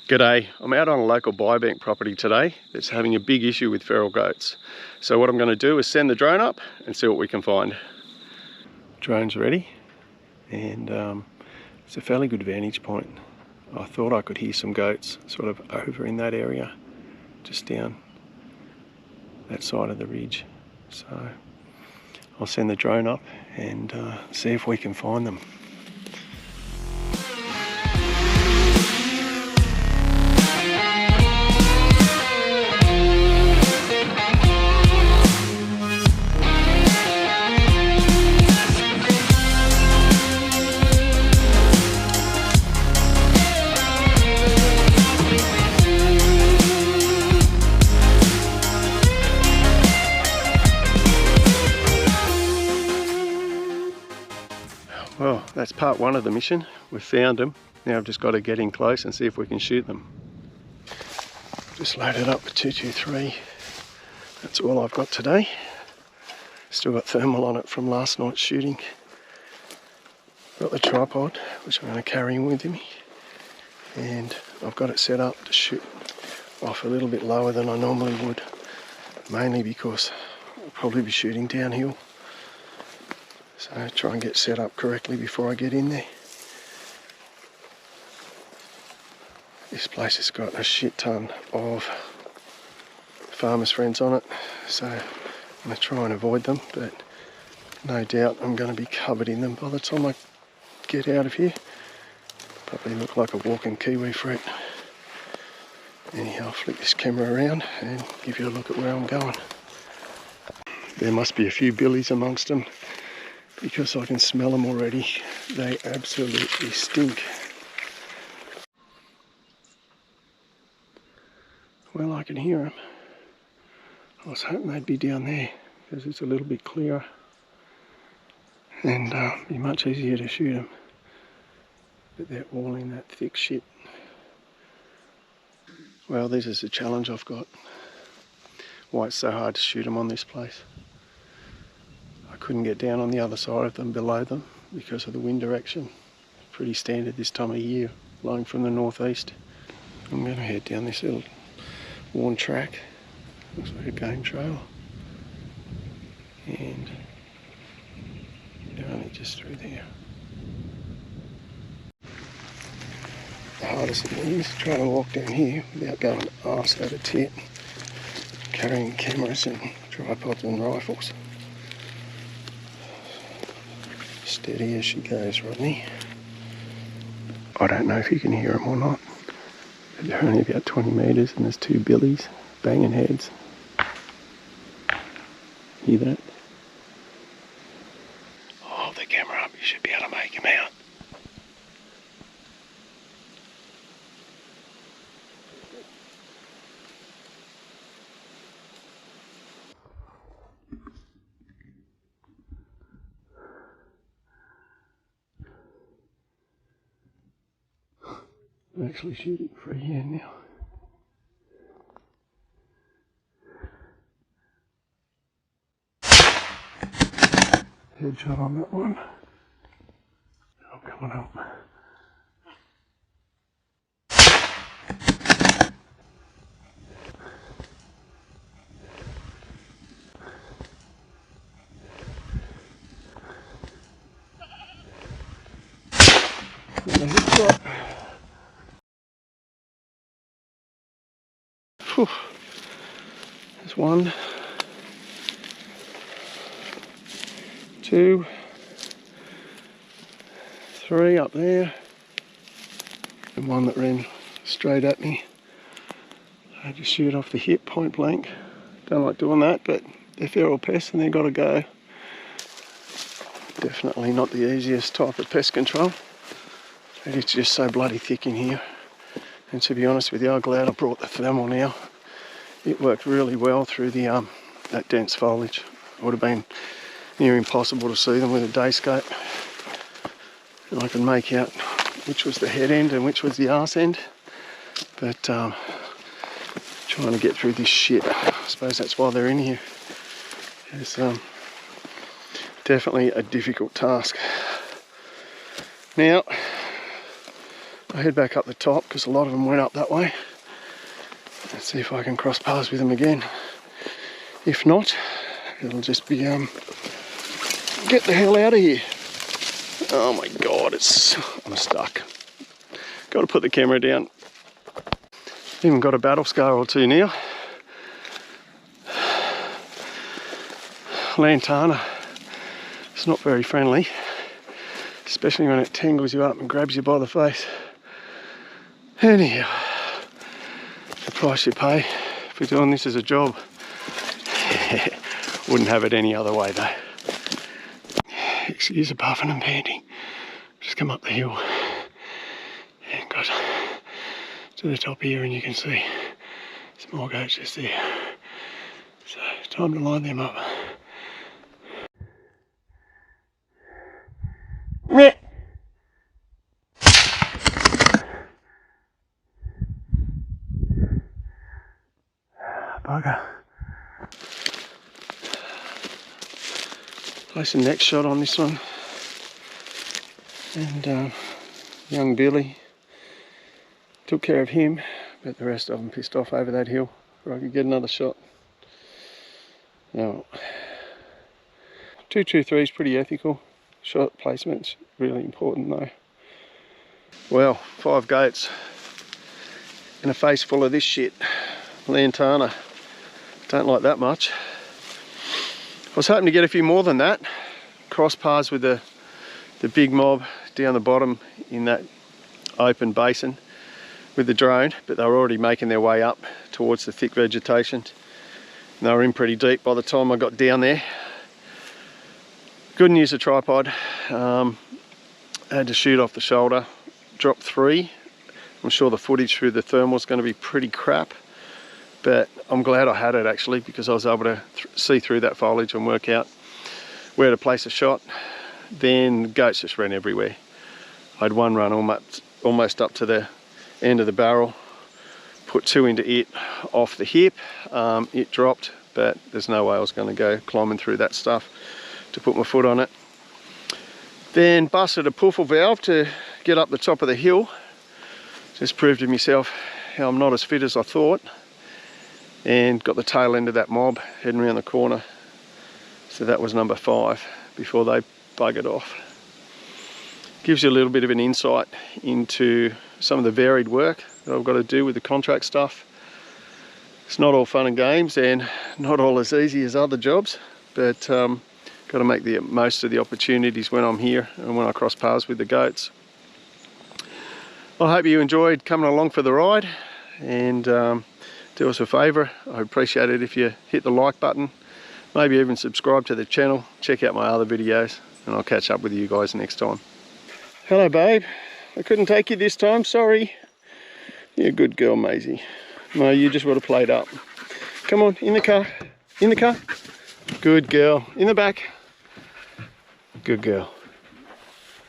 G'day, I'm out on a local biobank property today that's having a big issue with feral goats. So what I'm going to do is send the drone up and see what we can find. Drone's ready, and it's a fairly good vantage point. I thought I could hear some goats sort of over in that area, just down that side of the ridge. So I'll send the drone up and see if we can find them. Well, that's part one of the mission. We've found them. Now I've just got to get in close and see if we can shoot them. Just loaded up with 223. That's all I've got today. Still got thermal on it from last night's shooting. Got the tripod, which I'm going to carry with me. And I've got it set up to shoot off a little bit lower than I normally would. Mainly because I'll probably be shooting downhill. So try and get set up correctly before I get in there. This place has got a shit ton of farmers' friends on it, so I'm going to try and avoid them, but no doubt I'm going to be covered in them by the time I get out of here. Probably look like a walking kiwi fruit. Anyhow, I'll flick this camera around and give you a look at where I'm going. There must be a few billies amongst them, because I can smell them already. They absolutely stink. Well, I can hear them. I was hoping they'd be down there because it's a little bit clearer and be much easier to shoot them. But they're all in that thick shit. Well, this is the challenge I've got. Why it's so hard to shoot them on this place. I couldn't get down on the other side of them, below them, because of the wind direction. Pretty standard this time of year, blowing from the northeast. I'm going to head down this little worn track. Looks like a game trail. And only just through there. The hardest thing is trying to walk down here without going arse over tit, carrying cameras and tripods and rifles. Steady as she goes, Rodney. I don't know if you can hear them or not. They're only about 20 metres and there's two billies banging heads. Hear that? Hold the camera up, you should be able to make him out. I'm actually shooting freehand now. Headshot on that one. I'm coming up. Whew. There's one, two, three up there, and one that ran straight at me. I just shoot off the hip point blank. Don't like doing that, but they're feral pests and they've got to go. Definitely not the easiest type of pest control. It's just so bloody thick in here. And to be honest with you, I'm glad I brought the thermal now. It worked really well through the that dense foliage. It would have been near impossible to see them with a day scope. And I can make out which was the head end and which was the arse end. But trying to get through this shit, I suppose that's why they're in here. It's definitely a difficult task. Now, I'll head back up the top because a lot of them went up that way. Let's see if I can cross paths with them again. If not, it'll just be get the hell out of here. Oh my god, I'm stuck. Got to put the camera down. Even got a battle scar or two now. Lantana. It's not very friendly, especially when it tangles you up and grabs you by the face. Anyhow, the price you pay for doing this as a job. Wouldn't have it any other way though. Excuse the puffing and panting. Just come up the hill and got to the top here, and you can see some more goats just there. So time to line them up. Bugger. Place a neck shot on this one. And young Billy, took care of him, but the rest of them pissed off over that hill where I could get another shot. Now, 223 is pretty ethical. Shot placement's really important though. Well, 5 goats in a face full of this shit. Lantana. Don't like that much. I was hoping to get a few more than that. Cross paths with the big mob down the bottom in that open basin with the drone, but they were already making their way up towards the thick vegetation. And they were in pretty deep by the time I got down there. Couldn't use a tripod. I had to shoot off the shoulder. Dropped 3. I'm sure the footage through the thermal is going to be pretty crap, but I'm glad I had it actually, because I was able to see through that foliage and work out where to place a shot. Then the goats just ran everywhere. I had one run almost up to the end of the barrel, put 2 into it off the hip. It dropped, but there's no way I was going to go climbing through that stuff to put my foot on it. Then busted a puffle valve to get up the top of the hill. Just proved to myself how I'm not as fit as I thought. And got the tail end of that mob heading around the corner. So that was number 5 before they buggered off. Gives you a little bit of an insight into some of the varied work that I've got to do with the contract stuff. It's not all fun and games and not all as easy as other jobs, but got to make the most of the opportunities when I'm here and when I cross paths with the goats. I hope you enjoyed coming along for the ride, and do us a favour, I'd appreciate it if you hit the like button, maybe even subscribe to the channel, check out my other videos, and I'll catch up with you guys next time. Hello babe, I couldn't take you this time, sorry. You're a good girl, Maisie. No, you just would have played up. Come on, in the car, in the car. Good girl, in the back. Good girl.